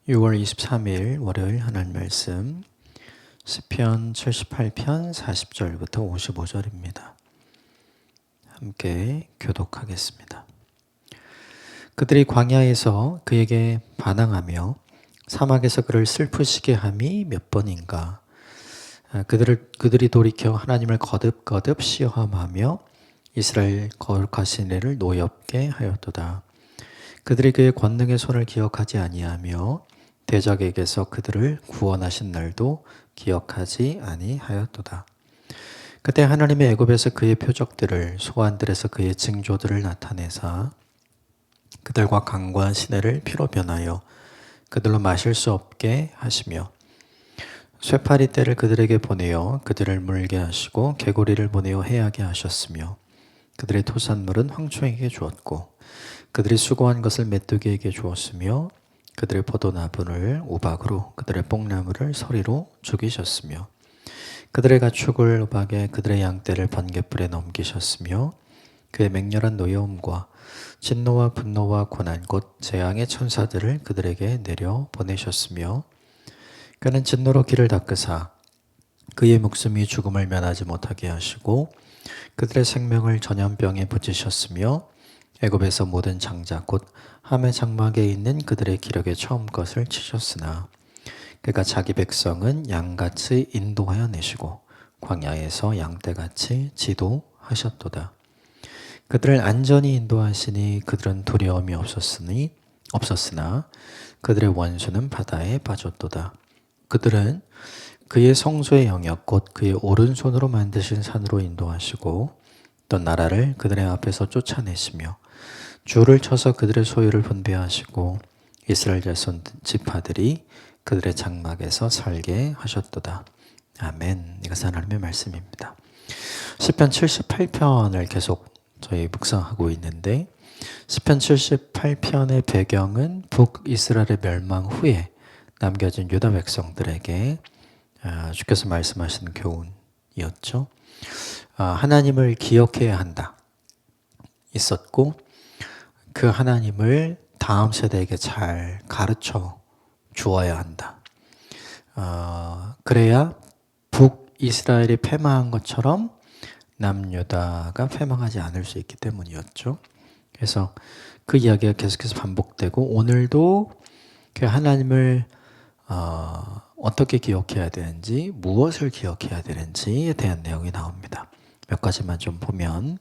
6월 23일 월요일 하나님 말씀 시편 78편 40절부터 55절입니다. 함께 교독하겠습니다. 그들이 광야에서 그에게 반항하며 사막에서 그를 슬프시게 함이 몇 번인가. 그들이 돌이켜 하나님을 거듭거듭 시험하며 이스라엘 거룩하신 이를 노엽게 하였도다. 그들이 그의 권능의 손을 기억하지 아니하며 대적에게서 그들을 구원하신 날도 기억하지 아니하였도다. 그때 하나님이 애굽에서 그의 표적들을 소환들에서 그의 징조들을 나타내사 그들과 강과 시내를 피로 변하여 그들로 마실 수 없게 하시며 쇠파리 떼를 그들에게 보내어 그들을 물게 하시고 개구리를 보내어 해하게 하셨으며 그들의 토산물은 황충에게 주었고 그들이 수고한 것을 메뚜기에게 주었으며 그들의 포도나무를 우박으로 그들의 뽕나무를 서리로 죽이셨으며 그들의 가축을 우박에 그들의 양떼를 번갯불에 넘기셨으며 그의 맹렬한 노여움과 진노와 분노와 고난 곧 재앙의 천사들을 그들에게 내려 보내셨으며 그는 진노로 길을 닦으사 그의 목숨이 죽음을 면하지 못하게 하시고 그들의 생명을 전염병에 붙이셨으며 애굽에서 모든 장자 곧 함의 장막에 있는 그들의 기력에 처음 것을 치셨으나 그가 자기 백성은 양같이 인도하여 내시고 광야에서 양떼같이 지도하셨도다. 그들을 안전히 인도하시니 그들은 두려움이 없었으나 그들의 원수는 바다에 빠졌도다. 그들은 그의 성소의 영역 곧 그의 오른손으로 만드신 산으로 인도하시고 또 나라를 그들의 앞에서 쫓아내시며 줄을 쳐서 그들의 소유를 분배하시고 이스라엘 자손 지파들이 그들의 장막에서 살게 하셨도다. 아멘. 이것은 하나님의 말씀입니다. 시편 78편을 계속 저희 묵상하고 있는데 시편 78편의 배경은 북이스라엘의 멸망 후에 남겨진 유다 백성들에게 주께서 말씀하시는 교훈이었죠. 하나님을 기억해야 한다 있었고 그 하나님을 다음 세대에게 잘 가르쳐 주어야 한다. 그래야 북이스라엘이 패망한 것처럼 남유다가 패망하지 않을 수 있기 때문이었죠. 그래서 그 이야기가 계속해서 반복되고 오늘도 그 하나님을 어떻게 기억해야 되는지 무엇을 기억해야 되는지에 대한 내용이 나옵니다. 몇 가지만 좀 보면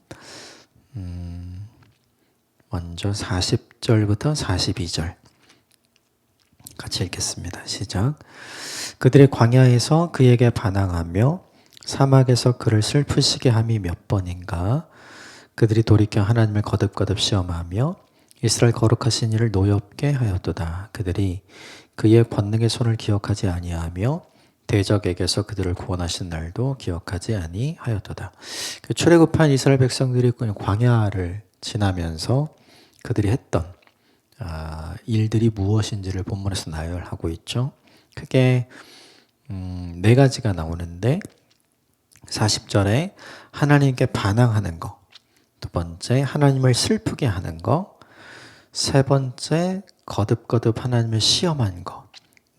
먼저 40절부터 42절 같이 읽겠습니다. 시작. 그들이 광야에서 그에게 반항하며 사막에서 그를 슬프시게 함이 몇 번인가. 그들이 돌이켜 하나님을 거듭거듭 시험하며 이스라엘 거룩하신 이를 노엽게 하였도다. 그들이 그의 권능의 손을 기억하지 아니하며 대적에게서 그들을 구원하신 날도 기억하지 아니하였도다. 그 출애굽한 이스라엘 백성들이 광야를 지나면서 그들이 했던 일들이 무엇인지를 본문에서 나열하고 있죠. 크게 네 가지가 나오는데 40절에 하나님께 반항하는 거, 두 번째 하나님을 슬프게 하는 거, 세 번째 거듭거듭 하나님을 시험한 거,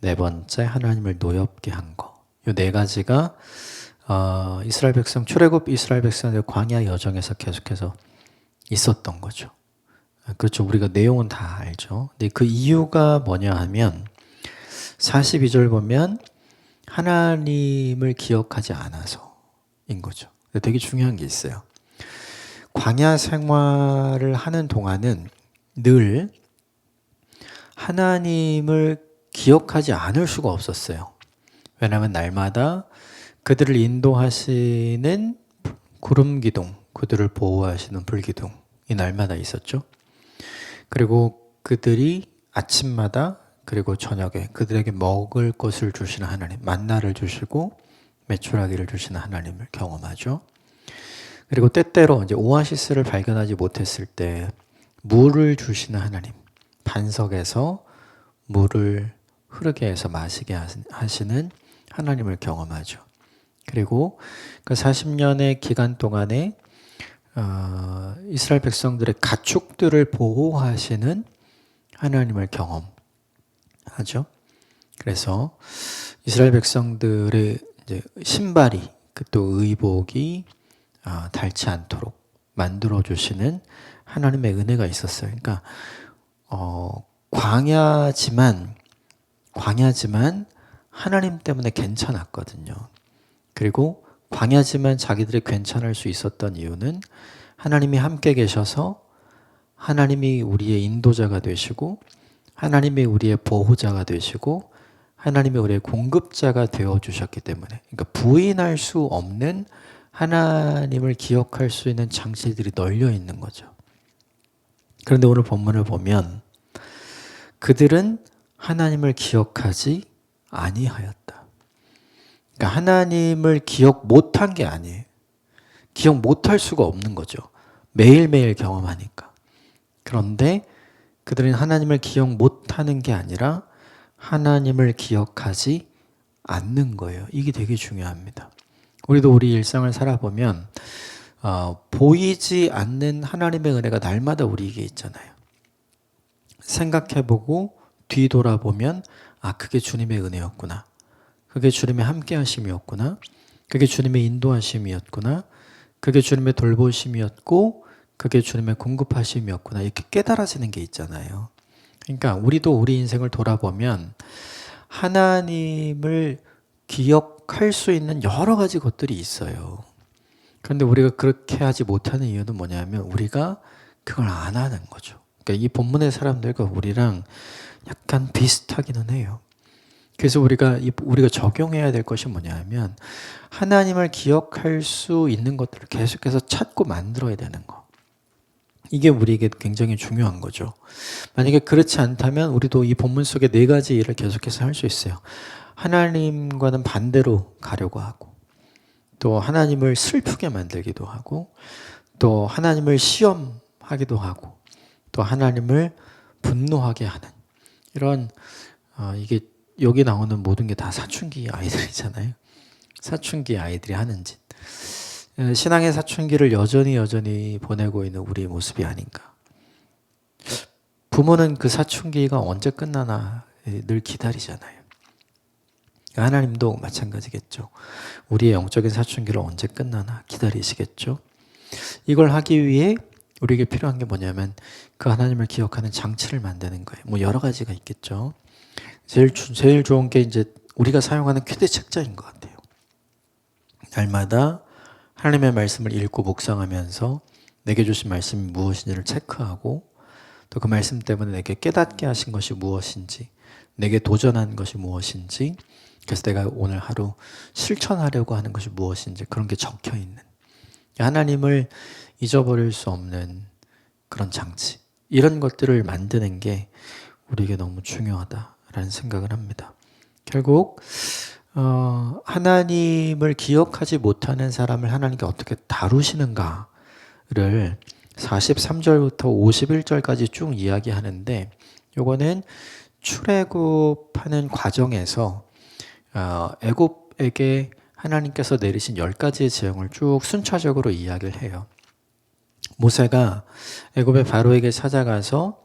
네 번째 하나님을 노엽게 한 거. 이 네 가지가 이스라엘 백성 출애굽 이스라엘 백성의 광야 여정에서 계속해서 있었던 거죠. 그렇죠. 우리가 내용은 다 알죠. 근데 그 이유가 뭐냐 하면 42절 보면 하나님을 기억하지 않아서인 거죠. 되게 중요한 게 있어요. 광야 생활을 하는 동안은 늘 하나님을 기억하지 않을 수가 없었어요. 왜냐하면 날마다 그들을 인도하시는 구름 기둥, 그들을 보호하시는 불 기둥이 날마다 있었죠. 그리고 그들이 아침마다 그리고 저녁에 그들에게 먹을 것을 주시는 하나님, 만나를 주시고 메추라기를 주시는 하나님을 경험하죠. 그리고 때때로 이제 오아시스를 발견하지 못했을 때 물을 주시는 하나님, 반석에서 물을 흐르게 해서 마시게 하시는 하나님을 경험하죠. 그리고 그 40년의 기간 동안에 이스라엘 백성들의 가축들을 보호하시는 하나님을 경험하죠. 그래서 이스라엘 백성들의 이제 신발이 또 의복이 닳지 않도록 만들어 주시는 하나님의 은혜가 있었어요. 그러니까 광야지만 하나님 때문에 괜찮았거든요. 그리고 광야지만 자기들이 괜찮을 수 있었던 이유는 하나님이 함께 계셔서 하나님이 우리의 인도자가 되시고 하나님이 우리의 보호자가 되시고 하나님이 우리의 공급자가 되어주셨기 때문에, 그러니까 부인할 수 없는 하나님을 기억할 수 있는 장치들이 널려 있는 거죠. 그런데 오늘 본문을 보면 그들은 하나님을 기억하지 아니하였다. 그러니까 하나님을 기억 못한 게 아니에요. 기억 못할 수가 없는 거죠. 매일매일 경험하니까. 그런데 그들은 하나님을 기억 못하는 게 아니라 하나님을 기억하지 않는 거예요. 이게 되게 중요합니다. 우리도 우리 일상을 살아보면 보이지 않는 하나님의 은혜가 날마다 우리에게 있잖아요. 생각해보고 뒤돌아보면 그게 주님의 은혜였구나. 그게 주님의 함께하심이었구나. 그게 주님의 인도하심이었구나. 그게 주님의 돌보심이었고 그게 주님의 공급하심이었구나. 이렇게 깨달아지는 게 있잖아요. 그러니까 우리도 우리 인생을 돌아보면 하나님을 기억할 수 있는 여러 가지 것들이 있어요. 그런데 우리가 그렇게 하지 못하는 이유는 뭐냐면 우리가 그걸 안 하는 거죠. 그러니까 이 본문의 사람들과 우리랑 약간 비슷하기는 해요. 그래서 우리가 적용해야 될 것이 뭐냐면 하나님을 기억할 수 있는 것들을 계속해서 찾고 만들어야 되는 거. 이게 우리에게 굉장히 중요한 거죠. 만약에 그렇지 않다면 우리도 이 본문 속에 4가지 일을 계속해서 할 수 있어요. 하나님과는 반대로 가려고 하고, 또 하나님을 슬프게 만들기도 하고, 또 하나님을 시험하기도 하고, 또 하나님을 분노하게 하는 이런 이게 여기 나오는 모든 게 다 사춘기 아이들이잖아요. 사춘기 아이들이 하는 짓. 신앙의 사춘기를 여전히 보내고 있는 우리의 모습이 아닌가. 부모는 그 사춘기가 언제 끝나나 늘 기다리잖아요. 하나님도 마찬가지겠죠. 우리의 영적인 사춘기를 언제 끝나나 기다리시겠죠. 이걸 하기 위해 우리에게 필요한 게 뭐냐면 그 하나님을 기억하는 장치를 만드는 거예요. 뭐 여러 가지가 있겠죠. 제일 좋은 게 이제 우리가 사용하는 퀴즈 책자인 것 같아요. 날마다 하나님의 말씀을 읽고 묵상하면서 내게 주신 말씀이 무엇인지를 체크하고 또 그 말씀 때문에 내게 깨닫게 하신 것이 무엇인지, 내게 도전한 것이 무엇인지, 그래서 내가 오늘 하루 실천하려고 하는 것이 무엇인지 그런 게 적혀 있는, 하나님을 잊어버릴 수 없는 그런 장치, 이런 것들을 만드는 게 우리에게 너무 중요하다라는 생각을 합니다. 결국 하나님을 기억하지 못하는 사람을 하나님께 어떻게 다루시는가를 43절부터 51절까지 쭉 이야기하는데, 요거는 출애굽하는 과정에서 애굽에게 하나님께서 내리신 10가지의 재앙을 쭉 순차적으로 이야기를 해요. 모세가 애굽의 바로에게 찾아가서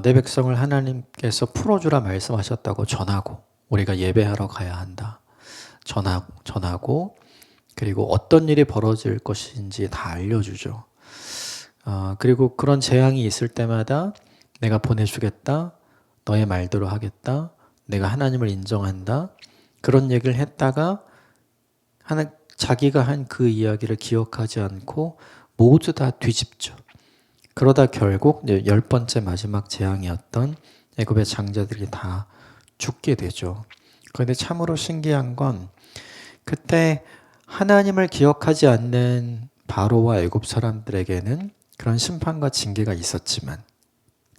내 백성을 하나님께서 풀어주라 말씀하셨다고 전하고, 우리가 예배하러 가야 한다 전하고 그리고 어떤 일이 벌어질 것인지 다 알려주죠. 그리고 그런 재앙이 있을 때마다 내가 보내주겠다, 너의 말대로 하겠다, 내가 하나님을 인정한다, 그런 얘기를 했다가 자기가 한 그 이야기를 기억하지 않고 모두 다 뒤집죠. 그러다 결국 10번째 마지막 재앙이었던 애굽의 장자들이 다 죽게 되죠. 그런데 참으로 신기한 건 그때 하나님을 기억하지 않는 바로와 애굽 사람들에게는 그런 심판과 징계가 있었지만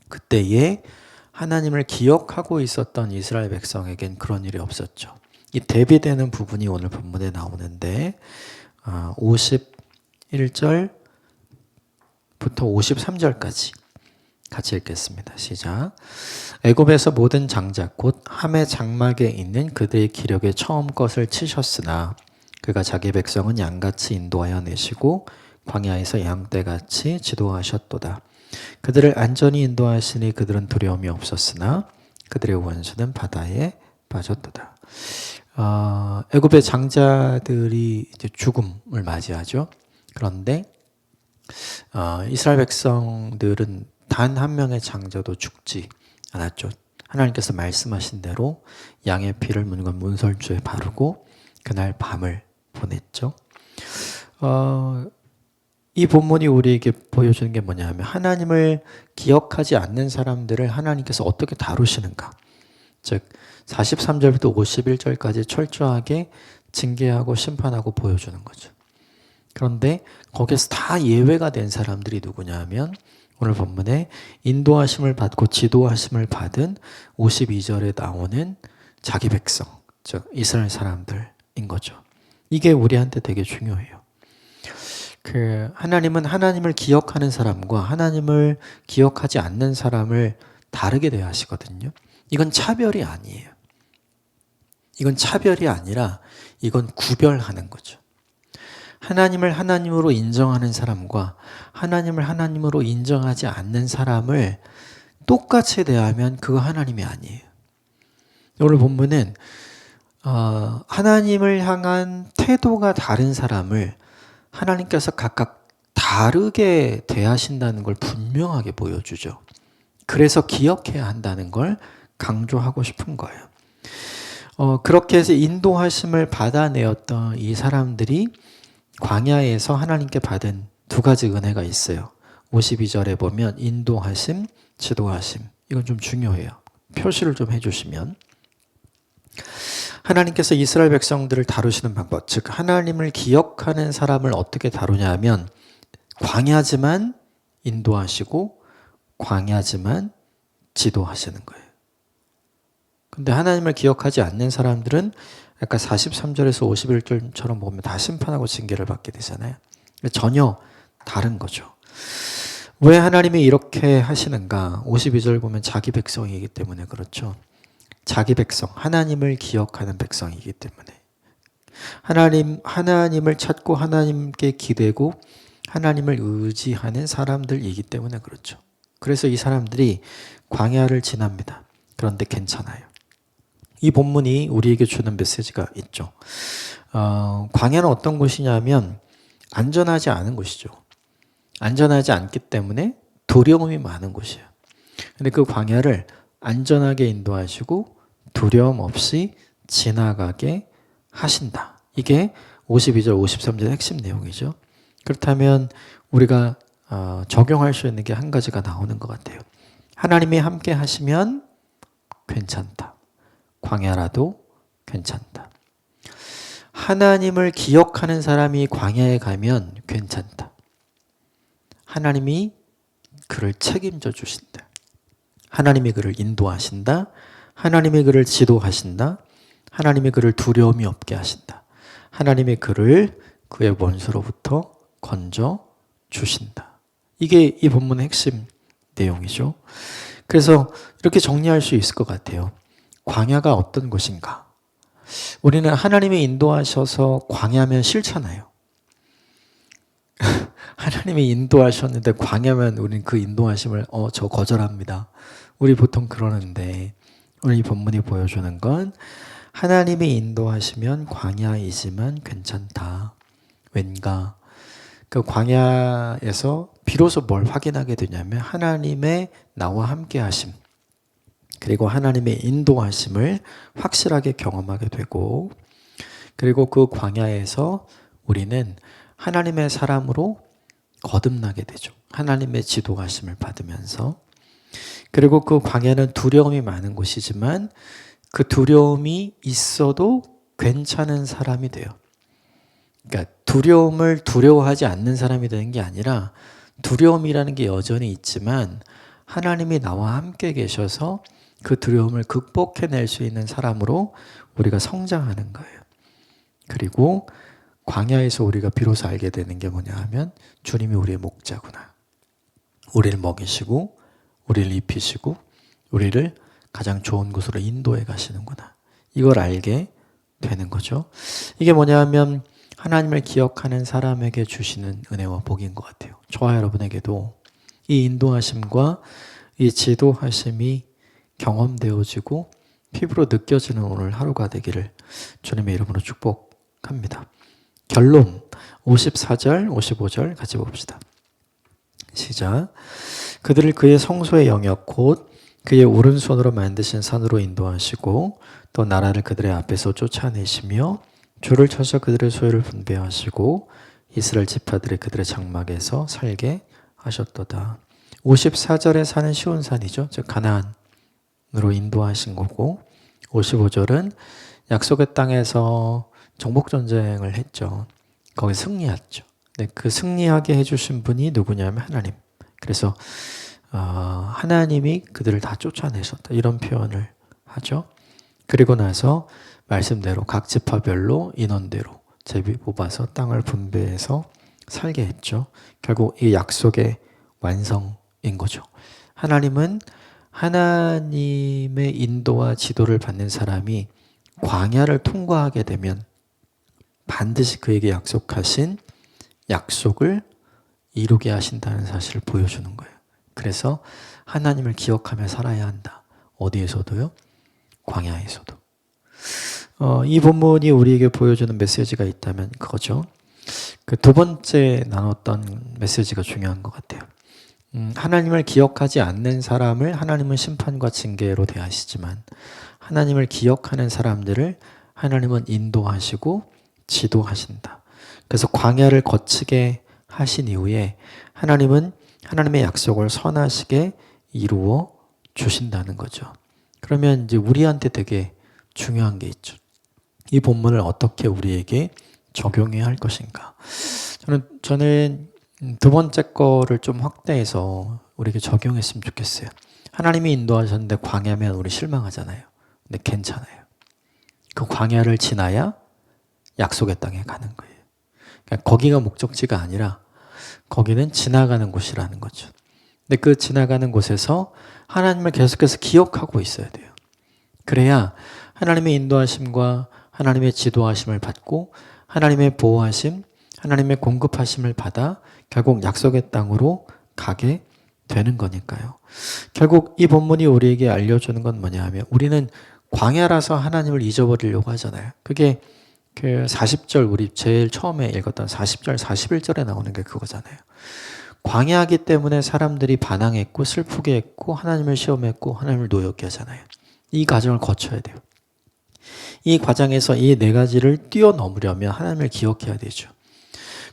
그때에 하나님을 기억하고 있었던 이스라엘 백성에겐 그런 일이 없었죠. 이 대비되는 부분이 오늘 본문에 나오는데 51절부터 53절까지 같이 읽겠습니다. 시작. 애굽에서 모든 장자 곧 함의 장막에 있는 그들의 기력에 처음 것을 치셨으나 그가 자기 백성은 양같이 인도하여 내시고 광야에서 양떼같이 지도하셨도다. 그들을 안전히 인도하시니 그들은 두려움이 없었으나 그들의 원수는 바다에 빠졌도다. 애굽의 장자들이 이제 죽음을 맞이하죠. 그런데 이스라엘 백성들은 단 한 명의 장자도 죽지 않았죠. 하나님께서 말씀하신 대로 양의 피를 문과 문설주에 바르고 그날 밤을 보냈죠. 이 본문이 우리에게 보여주는 게 뭐냐면 하나님을 기억하지 않는 사람들을 하나님께서 어떻게 다루시는가. 즉 43절부터 51절까지 철저하게 징계하고 심판하고 보여주는 거죠. 그런데 거기에서 다 예외가 된 사람들이 누구냐 하면 오늘 본문에 인도하심을 받고 지도하심을 받은 52절에 나오는 자기 백성, 즉 이스라엘 사람들인 거죠. 이게 우리한테 되게 중요해요. 하나님은 하나님을 기억하는 사람과 하나님을 기억하지 않는 사람을 다르게 대하시거든요. 이건 차별이 아니에요. 이건 차별이 아니라 이건 구별하는 거죠. 하나님을 하나님으로 인정하는 사람과 하나님을 하나님으로 인정하지 않는 사람을 똑같이 대하면 그거 하나님이 아니에요. 오늘 본문은 하나님을 향한 태도가 다른 사람을 하나님께서 각각 다르게 대하신다는 걸 분명하게 보여주죠. 그래서 기억해야 한다는 걸 강조하고 싶은 거예요. 그렇게 해서 인도하심을 받아내었던 이 사람들이 광야에서 하나님께 받은 두 가지 은혜가 있어요. 52절에 보면 인도하심, 지도하심. 이건 좀 중요해요. 표시를 좀 해주시면. 하나님께서 이스라엘 백성들을 다루시는 방법, 즉 하나님을 기억하는 사람을 어떻게 다루냐 하면 광야지만 인도하시고 광야지만 지도하시는 거예요. 근데 하나님을 기억하지 않는 사람들은 아까 43절에서 51절처럼 보면 다 심판하고 징계를 받게 되잖아요. 전혀 다른 거죠. 왜 하나님이 이렇게 하시는가? 52절 보면 자기 백성이기 때문에 그렇죠. 자기 백성, 하나님을 기억하는 백성이기 때문에. 하나님을 찾고 하나님께 기대고 하나님을 의지하는 사람들이기 때문에 그렇죠. 그래서 이 사람들이 광야를 지납니다. 그런데 괜찮아요. 이 본문이 우리에게 주는 메시지가 있죠. 광야는 어떤 곳이냐면 안전하지 않은 곳이죠. 안전하지 않기 때문에 두려움이 많은 곳이에요. 근데 그 광야를 안전하게 인도하시고 두려움 없이 지나가게 하신다. 이게 52절, 53절 핵심 내용이죠. 그렇다면 우리가 적용할 수 있는 게 한 가지가 나오는 것 같아요. 하나님이 함께 하시면 괜찮다. 광야라도 괜찮다. 하나님을 기억하는 사람이 광야에 가면 괜찮다. 하나님이 그를 책임져 주신다. 하나님이 그를 인도하신다. 하나님이 그를 지도하신다. 하나님이 그를 두려움이 없게 하신다. 하나님이 그를 그의 원수로부터 건져 주신다. 이게 이 본문의 핵심 내용이죠. 그래서 이렇게 정리할 수 있을 것 같아요. 광야가 어떤 곳인가? 우리는 하나님이 인도하셔서 광야면 싫잖아요. 하나님이 인도하셨는데 광야면 우리는 그 인도하심을 저 거절합니다. 우리 보통 그러는데 오늘 이 본문이 보여주는 건 하나님이 인도하시면 광야이지만 괜찮다. 왠가? 그 광야에서 비로소 뭘 확인하게 되냐면 하나님의 나와 함께 하심 그리고 하나님의 인도하심을 확실하게 경험하게 되고 그리고 그 광야에서 우리는 하나님의 사람으로 거듭나게 되죠. 하나님의 지도하심을 받으면서 그리고 그 광야는 두려움이 많은 곳이지만 그 두려움이 있어도 괜찮은 사람이 돼요. 그러니까 두려움을 두려워하지 않는 사람이 되는 게 아니라 두려움이라는 게 여전히 있지만 하나님이 나와 함께 계셔서 그 두려움을 극복해낼 수 있는 사람으로 우리가 성장하는 거예요. 그리고 광야에서 우리가 비로소 알게 되는 게 뭐냐 하면 주님이 우리의 목자구나. 우리를 먹이시고 우리를 입히시고 우리를 가장 좋은 곳으로 인도해 가시는구나. 이걸 알게 되는 거죠. 이게 뭐냐 하면 하나님을 기억하는 사람에게 주시는 은혜와 복인 것 같아요. 저와 여러분에게도 이 인도하심과 이 지도하심이 경험되어지고 피부로 느껴지는 오늘 하루가 되기를 주님의 이름으로 축복합니다. 결론 54절 55절 같이 봅시다. 시작. 그들을 그의 성소의 영역 곧 그의 오른손으로 만드신 산으로 인도하시고 또 나라를 그들의 앞에서 쫓아내시며 줄을 쳐서 그들의 소유를 분배하시고 이스라엘 지파들이 그들의 장막에서 살게 하셨도다. 54절의 산은 시온 산이죠. 즉 가나안으로 인도하신 거고 55절은 약속의 땅에서 정복전쟁을 했죠. 거기 승리했죠. 네, 그 승리하게 해주신 분이 누구냐면 하나님. 그래서 하나님이 그들을 다 쫓아내셨다. 이런 표현을 하죠. 그리고 나서 말씀대로 각 지파별로 인원대로 제비 뽑아서 땅을 분배해서 살게 했죠. 결국 이 약속의 완성인 거죠. 하나님은 하나님의 인도와 지도를 받는 사람이 광야를 통과하게 되면 반드시 그에게 약속하신 약속을 이루게 하신다는 사실을 보여주는 거예요. 그래서 하나님을 기억하며 살아야 한다. 어디에서도요? 광야에서도. 이 본문이 우리에게 보여주는 메시지가 있다면 그거죠. 그 두 번째 나눴던 메시지가 중요한 것 같아요. 하나님을 기억하지 않는 사람을 하나님은 심판과 징계로 대하시지만 하나님을 기억하는 사람들을 하나님은 인도하시고 지도하신다. 그래서 광야를 거치게 하신 이후에 하나님은 하나님의 약속을 선하시게 이루어 주신다는 거죠. 그러면 이제 우리한테 되게 중요한 게 있죠. 이 본문을 어떻게 우리에게 적용해야 할 것인가. 저는 두 번째 거를 좀 확대해서 우리에게 적용했으면 좋겠어요. 하나님이 인도하셨는데 광야면 우리 실망하잖아요. 근데 괜찮아요. 그 광야를 지나야 약속의 땅에 가는 거예요. 그러니까 거기가 목적지가 아니라 거기는 지나가는 곳이라는 거죠. 근데 그 지나가는 곳에서 하나님을 계속해서 기억하고 있어야 돼요. 그래야 하나님의 인도하심과 하나님의 지도하심을 받고 하나님의 보호하심, 하나님의 공급하심을 받아 결국 약속의 땅으로 가게 되는 거니까요. 결국 이 본문이 우리에게 알려주는 건 뭐냐 하면 우리는 광야라서 하나님을 잊어버리려고 하잖아요. 그게 그 40절 우리 제일 처음에 읽었던 40절, 41절에 나오는 게 그거잖아요. 광야하기 때문에 사람들이 반항했고 슬프게 했고 하나님을 시험했고 하나님을 노엽게 하잖아요. 이 과정을 거쳐야 돼요. 이 과정에서 이 네 가지를 뛰어넘으려면 하나님을 기억해야 되죠.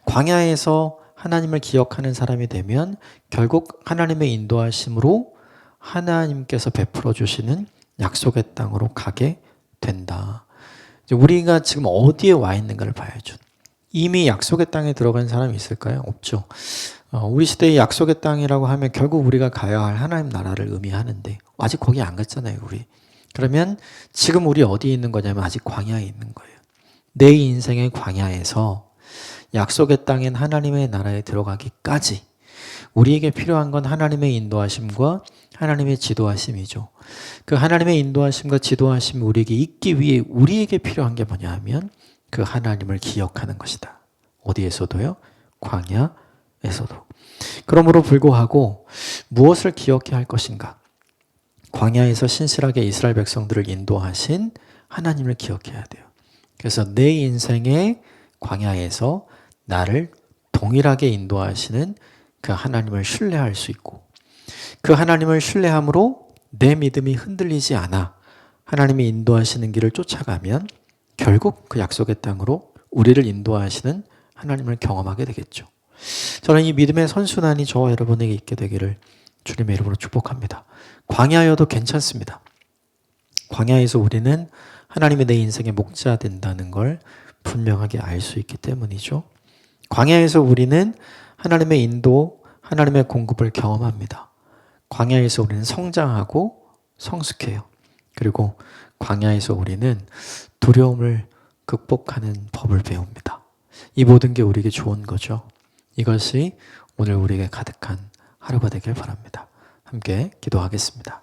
광야에서 하나님을 기억하는 사람이 되면 결국 하나님의 인도하심으로 하나님께서 베풀어 주시는 약속의 땅으로 가게 된다. 우리가 지금 어디에 와 있는가를 봐야죠. 이미 약속의 땅에 들어간 사람이 있을까요? 없죠. 우리 시대의 약속의 땅이라고 하면 결국 우리가 가야 할 하나님 나라를 의미하는데 아직 거기 안 갔잖아요, 우리. 그러면 지금 우리 어디에 있는 거냐면 아직 광야에 있는 거예요. 내 인생의 광야에서 약속의 땅인 하나님의 나라에 들어가기까지 우리에게 필요한 건 하나님의 인도하심과 하나님의 지도하심이죠. 그 하나님의 인도하심과 지도하심이 우리에게 있기 위해 우리에게 필요한 게 뭐냐 하면 그 하나님을 기억하는 것이다. 어디에서도요? 광야에서도. 그러므로 불구하고 무엇을 기억해야 할 것인가? 광야에서 신실하게 이스라엘 백성들을 인도하신 하나님을 기억해야 돼요. 그래서 내 인생의 광야에서 나를 동일하게 인도하시는 그 하나님을 신뢰할 수 있고 그 하나님을 신뢰함으로 내 믿음이 흔들리지 않아 하나님이 인도하시는 길을 쫓아가면 결국 그 약속의 땅으로 우리를 인도하시는 하나님을 경험하게 되겠죠. 저는 이 믿음의 선순환이 저와 여러분에게 있게 되기를 주님의 이름으로 축복합니다. 광야여도 괜찮습니다. 광야에서 우리는 하나님이 내 인생의 목자 된다는 걸 분명하게 알 수 있기 때문이죠. 광야에서 우리는 하나님의 인도, 하나님의 공급을 경험합니다. 광야에서 우리는 성장하고 성숙해요. 그리고 광야에서 우리는 두려움을 극복하는 법을 배웁니다. 이 모든 게 우리에게 좋은 거죠. 이것이 오늘 우리에게 가득한 하루가 되길 바랍니다. 함께 기도하겠습니다.